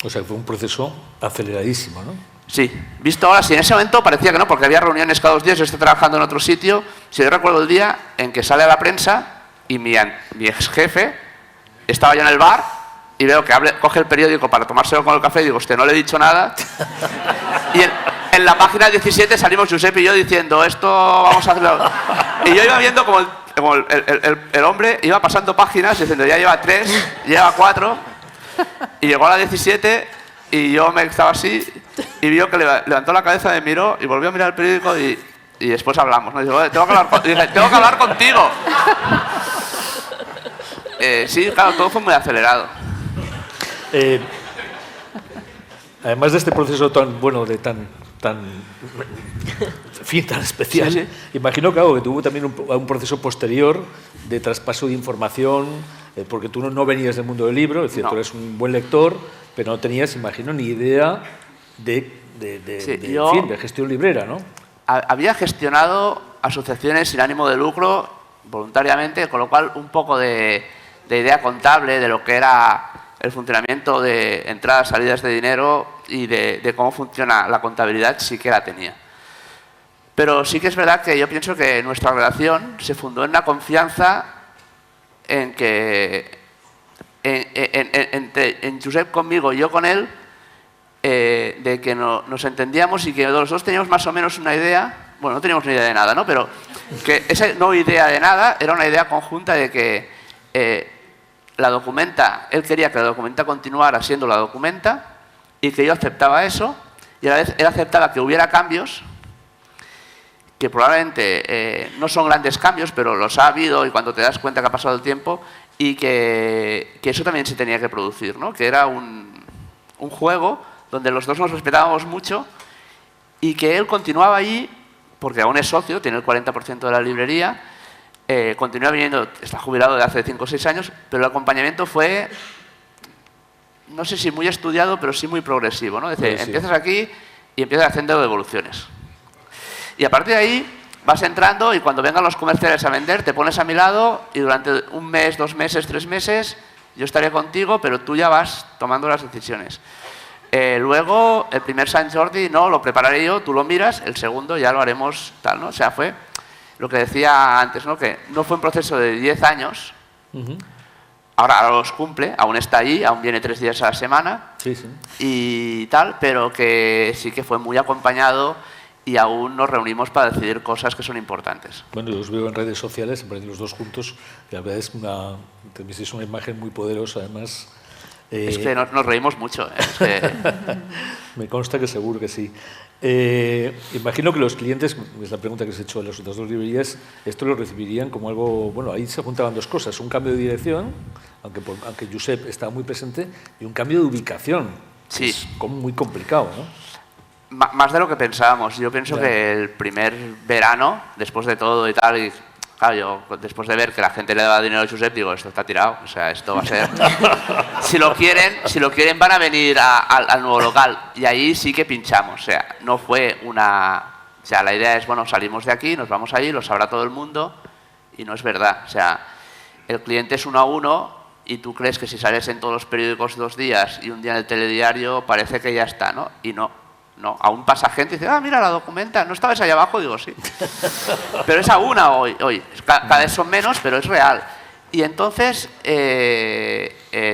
O sea, fue un proceso aceleradísimo, ¿no? Sí, visto ahora, sí, en ese momento parecía que no, porque había reuniones cada 2 días, yo estoy trabajando en otro sitio. Si yo recuerdo el día en que sale a la prensa y mi ex jefe estaba yo en el bar y veo que coge el periódico para tomárselo con el café y digo, hostia, no le he dicho nada. Y en la página 17 salimos Josep y yo diciendo, esto vamos a hacerlo. Y yo iba viendo como el hombre iba pasando páginas diciendo, ya lleva 3, lleva 4. Y llegó a la 17 y yo me estaba así y vio que levantó la cabeza, me miró y volvió a mirar el periódico y después hablamos, ¿no? Y digo, tengo que hablar contigo. Sí, claro, todo fue muy acelerado. Además de este proceso tan bueno, tan especial, sí. Imagino que tuvo también un proceso posterior de traspaso de información, porque tú no venías del mundo del libro, es decir, tú eres un buen lector, pero no tenías, imagino, ni idea de gestión librera, ¿no? Había gestionado asociaciones sin ánimo de lucro voluntariamente, con lo cual un poco de idea contable de lo que era el funcionamiento de entradas, salidas de dinero y de cómo funciona la contabilidad sí que la tenía. Pero sí que es verdad que yo pienso que nuestra relación se fundó en una confianza en que en Josep conmigo y yo con él, de que nos entendíamos y que los dos teníamos más o menos una idea, bueno, no teníamos ni idea de nada, ¿no? Pero que esa no idea de nada era una idea conjunta de que la Documenta, él quería que la Documenta continuara siendo la Documenta y que yo aceptaba eso y a la vez él aceptaba que hubiera cambios que probablemente no son grandes cambios, pero los ha habido y cuando te das cuenta que ha pasado el tiempo y que eso también se tenía que producir, ¿no? Que era un juego donde los dos nos respetábamos mucho y que él continuaba allí porque aún es socio, tiene el 40% de la librería. Continúa viniendo, está jubilado de hace 5 o 6 años, pero el acompañamiento fue, no sé si muy estudiado, pero sí muy progresivo, ¿no? Es decir, empiezas aquí y empiezas haciendo devoluciones. Y a partir de ahí, vas entrando y cuando vengan los comerciales a vender, te pones a mi lado y durante 1 mes, 2 meses, 3 meses, yo estaré contigo, pero tú ya vas tomando las decisiones. Luego, el primer Sant Jordi, no, lo prepararé yo, tú lo miras, el segundo ya lo haremos tal, ¿no? O sea, fue lo que decía antes, ¿no? Que no fue un proceso de 10 años, ahora los cumple, aún está allí, aún viene 3 días a la semana y tal, pero que sí que fue muy acompañado y aún nos reunimos para decidir cosas que son importantes. Bueno, yo os veo en redes sociales, siempre los dos juntos, y la verdad es una imagen muy poderosa, además. Es que nos reímos mucho. Es que... Me consta que seguro que sí. Imagino que los clientes, es la pregunta que se ha hecho a las otras 2 librerías, esto lo recibirían como algo, bueno, ahí se juntaban 2 cosas, un cambio de dirección, aunque Josep estaba muy presente, y un cambio de ubicación, que es como muy complicado, ¿no? Más de lo que pensábamos. Yo pienso que el primer verano, después de todo y tal, y claro, yo después de ver que la gente le daba dinero a Josep, digo, esto está tirado, o sea, esto va a ser... si lo quieren van a venir al nuevo local, y ahí sí que pinchamos, o sea, no fue una... O sea, la idea es, bueno, salimos de aquí, nos vamos allí, lo sabrá todo el mundo, y no es verdad, o sea, el cliente es 1 a 1, y tú crees que si sales en todos los periódicos 2 días y un día en el telediario, parece que ya está, ¿no? Y no. No, aún pasa gente y dice, mira, la Documenta, ¿no estabas ahí abajo? Digo, sí. Pero es a 1 hoy. Cada vez son menos, pero es real. Y entonces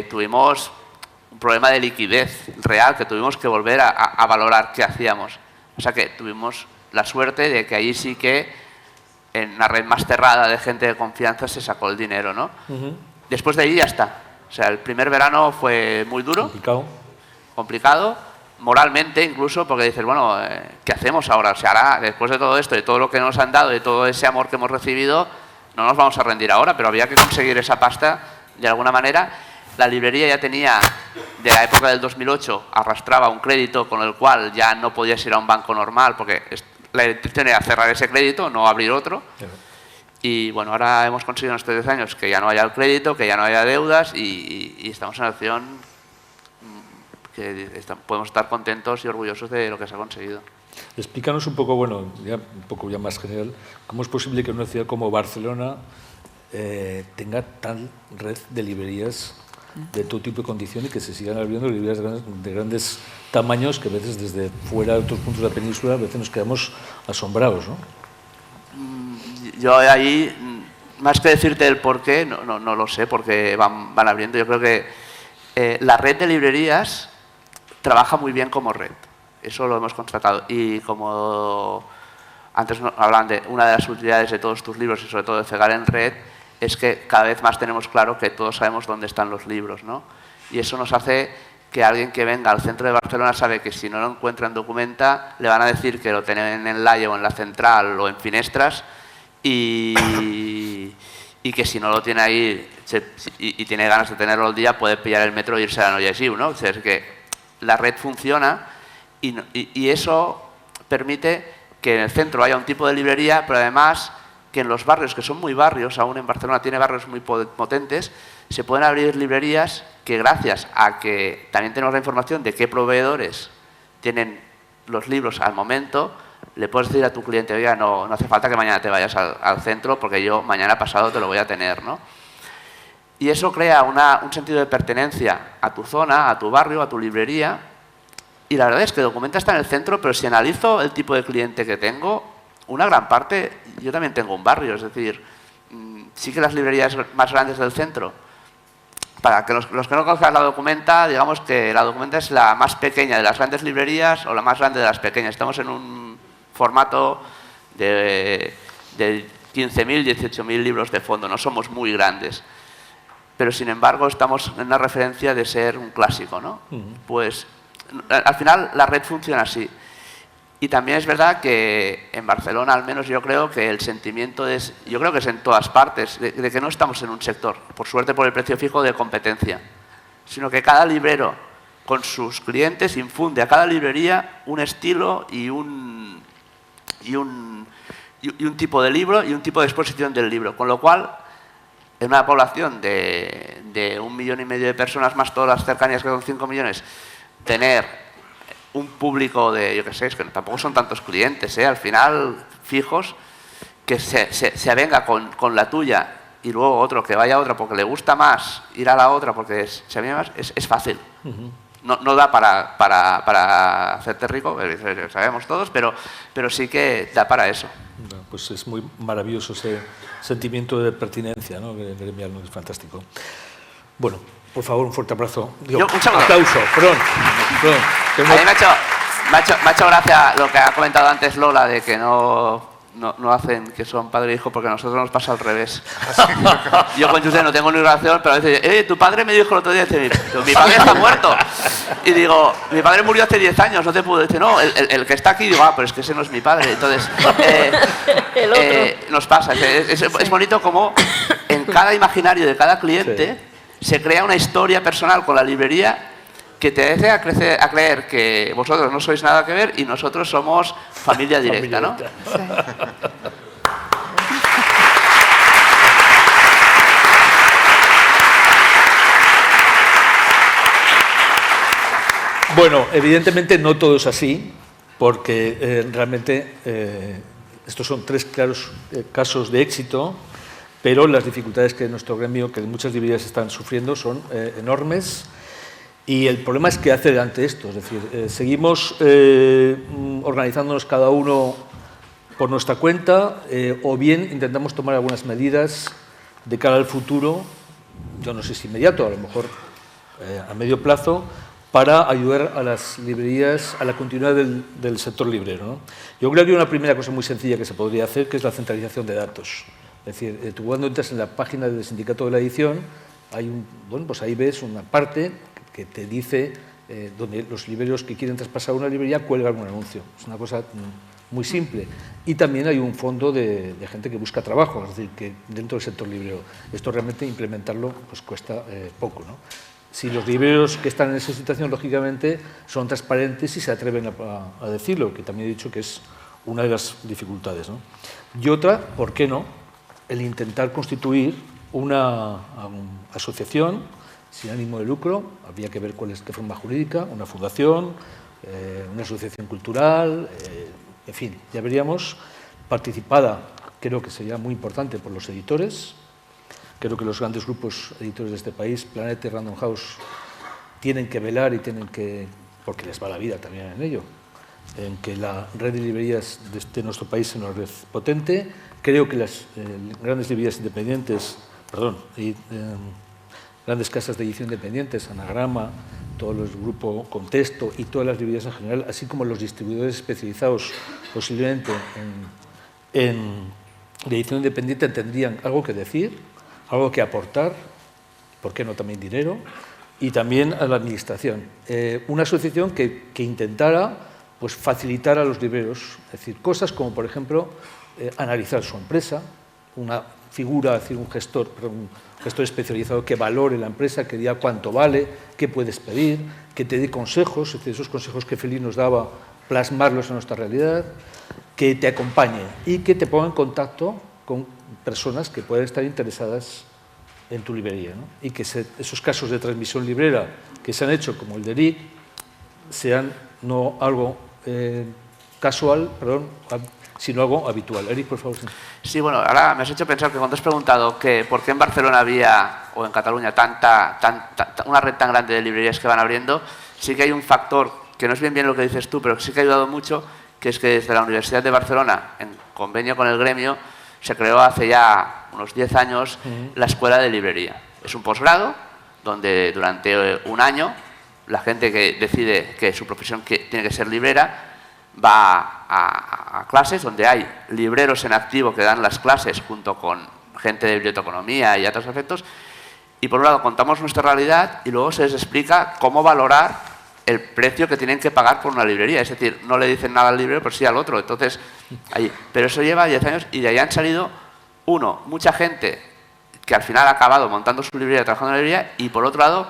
tuvimos un problema de liquidez real que tuvimos que volver a valorar qué hacíamos. O sea que tuvimos la suerte de que ahí sí que en una red más cerrada de gente de confianza se sacó el dinero, ¿no? Después de ahí ya está. O sea, el primer verano fue muy duro. Complicado. Moralmente incluso, porque dices, bueno, ¿qué hacemos ahora? O sea, ahora, después de todo esto, de todo lo que nos han dado, de todo ese amor que hemos recibido, no nos vamos a rendir ahora, pero había que conseguir esa pasta de alguna manera. La librería ya tenía, de la época del 2008, arrastraba un crédito con el cual ya no podías ir a un banco normal, porque la intención era cerrar ese crédito, no abrir otro. Y bueno, ahora hemos conseguido en estos 10 años que ya no haya el crédito, que ya no haya deudas y estamos en una situación que podemos estar contentos y orgullosos de lo que se ha conseguido. Explícanos un poco, bueno, ya un poco ya más general, ¿cómo es posible que una ciudad como Barcelona tenga tal red de librerías de todo tipo de condiciones y que se sigan abriendo librerías de grandes tamaños que a veces desde fuera de otros puntos de la península a veces nos quedamos asombrados, ¿no? Yo ahí, más que decirte el por qué, no lo sé, porque van abriendo. Yo creo que la red de librerías trabaja muy bien como red, eso lo hemos constatado. Y como antes hablaban de una de las utilidades de todos tus libros y sobre todo de Cegar en Red, es que cada vez más tenemos claro que todos sabemos dónde están los libros, ¿no? Y eso nos hace que alguien que venga al centro de Barcelona sabe que si no lo encuentra en Documenta, le van a decir que lo tienen en Laia o en la Central o en Finestras y que si no lo tiene ahí y tiene ganas de tenerlo al día, puede pillar el metro e irse a la Noia Xiu, ¿no? O sea, es que la red funciona y eso permite que en el centro haya un tipo de librería, pero además que en los barrios, que son muy barrios, aún en Barcelona tiene barrios muy potentes, se pueden abrir librerías que gracias a que también tenemos la información de qué proveedores tienen los libros al momento, le puedes decir a tu cliente, oiga, no hace falta que mañana te vayas al centro porque yo mañana pasado te lo voy a tener, ¿no? Y eso crea un sentido de pertenencia a tu zona, a tu barrio, a tu librería. Y la verdad es que Documenta está en el centro, pero si analizo el tipo de cliente que tengo, una gran parte, yo también tengo un barrio, es decir, sí que las librerías más grandes del centro. Para que los que no conozcan la Documenta, digamos que la Documenta es la más pequeña de las grandes librerías o la más grande de las pequeñas. Estamos en un formato de 15.000, 18.000 libros de fondo, no somos muy grandes. Pero sin embargo estamos en una referencia de ser un clásico, ¿no? Pues al final la red funciona así. Y también es verdad que en Barcelona, al menos yo creo que el sentimiento es, yo creo que es en todas partes, de que no estamos en un sector, por suerte por el precio fijo, de competencia, sino que cada librero con sus clientes infunde a cada librería un estilo y un tipo de libro y un tipo de exposición del libro, con lo cual en una población de 1,5 millones de personas, más todas las cercanías que son 5 millones, tener un público de, yo qué sé, es que tampoco son tantos clientes, al final fijos, que se avenga con la tuya y luego otro que vaya a otra porque le gusta más ir a la otra porque se avenga más, es fácil. No da para hacerte rico, sabemos todos, pero sí que da para eso. Bueno, pues es muy maravilloso ese sentimiento de pertinencia, ¿no? Gremial, ¿no? Es fantástico. Bueno, por favor, un fuerte abrazo. Digo, aplauso, perdón. A mí me ha hecho gracia lo que ha comentado antes Lola, de que no hacen que son padre e hijo, porque a nosotros nos pasa al revés. Yo con José no tengo ni relación, pero a veces, tu padre me dijo el otro día, dice, mi padre está muerto. Y digo, mi padre murió hace 10 años, no te puedo decir, no, el que está aquí, digo, pero es que ese no es mi padre. Entonces, nos pasa. Es bonito como en cada imaginario de cada cliente se crea una historia personal con la librería que te hace a creer que vosotros no sois nada que ver y nosotros somos familia directa, ¿no? Sí. Bueno, evidentemente no todo es así, porque realmente estos son 3 claros casos de éxito, pero las dificultades que nuestro gremio, que muchas librerías están sufriendo, son enormes. Y el problema es qué hacer ante esto, es decir, seguimos organizándonos cada uno por nuestra cuenta o bien intentamos tomar algunas medidas de cara al futuro, yo no sé si inmediato, a lo mejor a medio plazo, para ayudar a las librerías a la continuidad del sector librero, ¿no? Yo creo que hay una primera cosa muy sencilla que se podría hacer, que es la centralización de datos. Es decir, tú cuando entras en la página del Sindicato de la Edición, pues ahí ves una parte que te dice donde los libreros que quieren traspasar una librería cuelgan un anuncio. Es una cosa muy simple. Y también hay un fondo de gente que busca trabajo, es decir, que dentro del sector librero. Esto realmente implementarlo pues cuesta poco, ¿no? Si los libreros que están en esa situación, lógicamente, son transparentes y se atreven a decirlo, que también he dicho que es una de las dificultades, ¿no? Y otra, ¿por qué no?, el intentar constituir una asociación sin ánimo de lucro, habría que ver cuál es qué forma jurídica, una fundación, una asociación cultural, en fin, ya veríamos, participada, creo que sería muy importante por los editores. Creo que los grandes grupos editores de este país, Planeta y Random House, tienen que velar y tienen que, porque les va la vida también en ello, en que la red de librerías de nuestro país sea una red potente. Creo que las grandes librerías independientes, grandes casas de edición independientes, Anagrama, todo el grupo Contexto y todas las librerías en general, así como los distribuidores especializados posiblemente en edición independiente, tendrían algo que decir, algo que aportar, ¿por qué no también dinero? Y también a la administración. Una asociación que intentara pues, facilitar a los libreros, es decir, cosas como, por ejemplo, analizar su empresa, una figura, es decir, un gestor especializado que valore la empresa, que diga cuánto vale, qué puedes pedir, que te dé consejos, es decir, esos consejos que Feliz nos daba, plasmarlos en nuestra realidad, que te acompañe y que te ponga en contacto con personas que puedan estar interesadas en tu librería, ¿no? Y que esos casos de transmisión librera que se han hecho, como el de Eric, sean no algo casual, sino algo habitual. Eric, por favor. Sí, bueno, ahora me has hecho pensar que cuando has preguntado que por qué en Barcelona había, o en Cataluña, una red tan grande de librerías que van abriendo, sí que hay un factor que no es bien lo que dices tú, pero que sí que ha ayudado mucho, que es que desde la Universidad de Barcelona, en convenio con el gremio, se creó hace ya unos 10 años la Escuela de Librería. Es un posgrado donde durante un año la gente que decide que su profesión tiene que ser librera va a clases donde hay libreros en activo que dan las clases junto con gente de biblioteconomía y otros efectos. Y por un lado contamos nuestra realidad y luego se les explica cómo valorar el precio que tienen que pagar por una librería. Es decir, no le dicen nada al librero, pero sí al otro. Entonces, pero eso lleva 10 años y de ahí han salido, mucha gente que al final ha acabado montando su librería, trabajando en la librería, y por otro lado,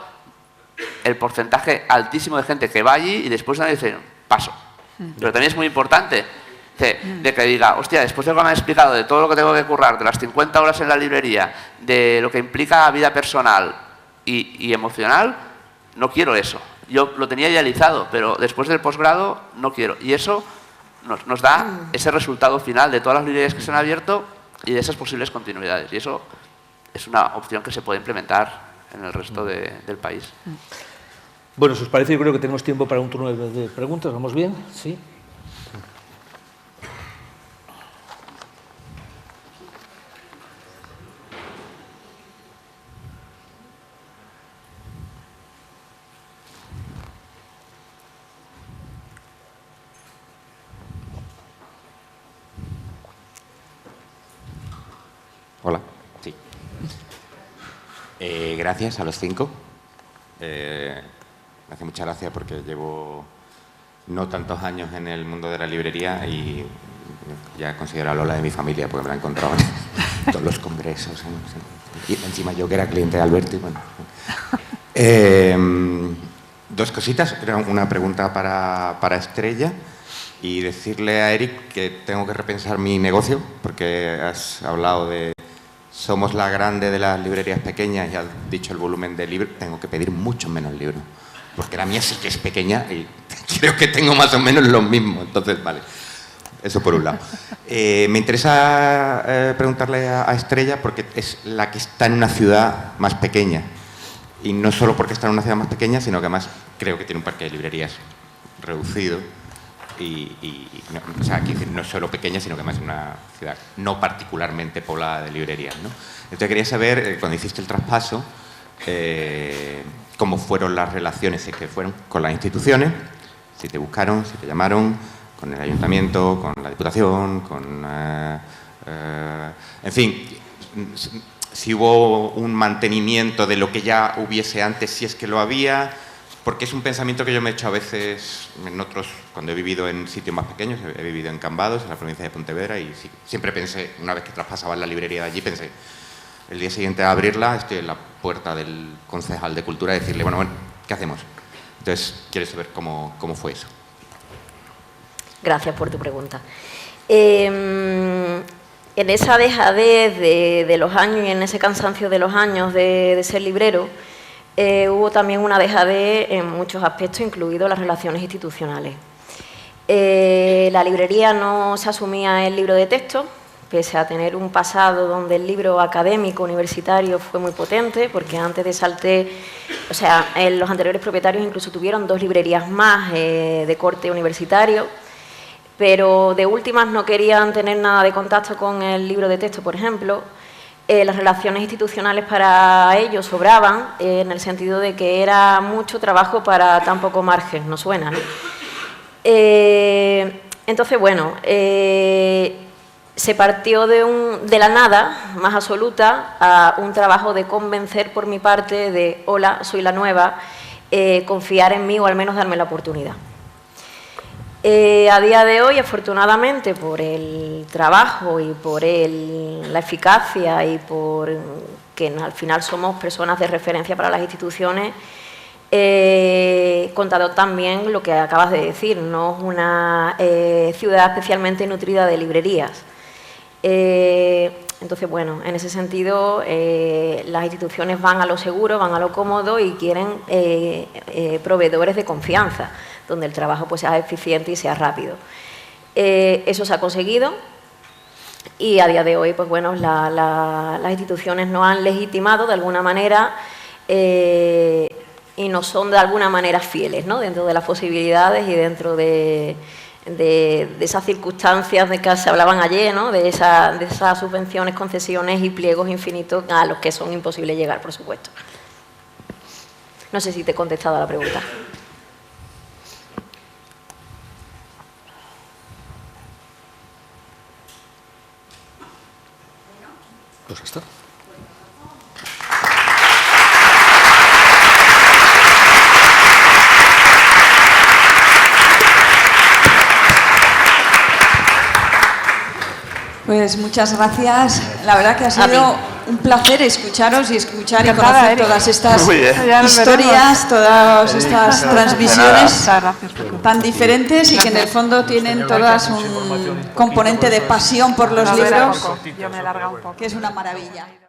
el porcentaje altísimo de gente que va allí y después no dice, paso. Pero también es muy importante de que diga, hostia, después de lo que me han explicado, de todo lo que tengo que currar, de las 50 horas en la librería, de lo que implica vida personal y emocional, no quiero eso. Yo lo tenía idealizado, pero después del posgrado no quiero. Y eso nos da ese resultado final de todas las librerías que se han abierto y de esas posibles continuidades. Y eso es una opción que se puede implementar en el resto del país. Bueno, si os parece, yo creo que tenemos tiempo para un turno de preguntas. ¿Vamos bien? ¿Sí? Hola. Sí. Gracias a los 5. Me hace mucha gracia porque llevo no tantos años en el mundo de la librería y ya considero a Lola de mi familia porque me la he encontrado en todos los congresos. Y encima yo que era cliente de Alberto. Y bueno. Dos cositas. Era una pregunta para Estrella y decirle a Eric que tengo que repensar mi negocio porque has hablado de somos la grande de las librerías pequeñas y has dicho el volumen de libros. Tengo que pedir mucho menos libros porque la mía sí que es pequeña y creo que tengo más o menos lo mismo. Entonces, vale, eso por un lado. Me interesa preguntarle a Estrella porque es la que está en una ciudad más pequeña y no solo porque está en una ciudad más pequeña, sino que además creo que tiene un parque de librerías reducido. No, o sea, aquí no es solo pequeña, sino que además es una ciudad no particularmente poblada de librerías, ¿no? Entonces quería saber, cuando hiciste el traspaso, cómo fueron las relaciones que fueron con las instituciones, si te buscaron, si te llamaron, con el ayuntamiento, con la diputación, en fin, si hubo un mantenimiento de lo que ya hubiese antes, si es que lo había. Porque es un pensamiento que yo me he hecho a veces en otros, cuando he vivido en sitios más pequeños, he vivido en Cambados, en la provincia de Pontevedra, y siempre pensé, una vez que traspasaba la librería de allí, pensé, el día siguiente a abrirla, estoy en la puerta del concejal de Cultura y decirle, bueno, ¿qué hacemos? Entonces, quiero saber cómo fue eso. Gracias por tu pregunta. En esa dejadez de los años y en ese cansancio de los años de ser librero, hubo también una dejadez en muchos aspectos, incluidos las relaciones institucionales. La librería no se asumía el libro de texto, pese a tener un pasado donde el libro académico universitario fue muy potente, porque antes de Salté, o sea, los anteriores propietarios incluso tuvieron 2 librerías más de corte universitario, pero de últimas no querían tener nada de contacto con el libro de texto, por ejemplo. Las relaciones institucionales para ellos sobraban, en el sentido de que era mucho trabajo para tan poco margen, ¿no suena? Entonces, bueno, se partió de la nada más absoluta a un trabajo de convencer por mi parte de, hola, soy la nueva, confiar en mí o al menos darme la oportunidad. A día de hoy, afortunadamente, por el trabajo y por la eficacia y por que al final somos personas de referencia para las instituciones, contado también lo que acabas de decir, no es una ciudad especialmente nutrida de librerías. Entonces, bueno, en ese sentido, las instituciones van a lo seguro, van a lo cómodo y quieren proveedores de confianza, donde el trabajo pues sea eficiente y sea rápido. Eso se ha conseguido y a día de hoy, pues bueno, las instituciones nos han legitimado de alguna manera y nos son de alguna manera fieles, ¿no? Dentro de las posibilidades y dentro de esas circunstancias de que se hablaban ayer, ¿no? de esas subvenciones, concesiones y pliegos infinitos a los que son imposibles llegar, por supuesto. No sé si te he contestado a la pregunta. Pues está. Pues muchas gracias. La verdad que ha sido un placer escucharos y escuchar y conocer todas estas historias, todas estas transmisiones tan diferentes y que en el fondo tienen todas un componente de pasión por los libros, que es una maravilla.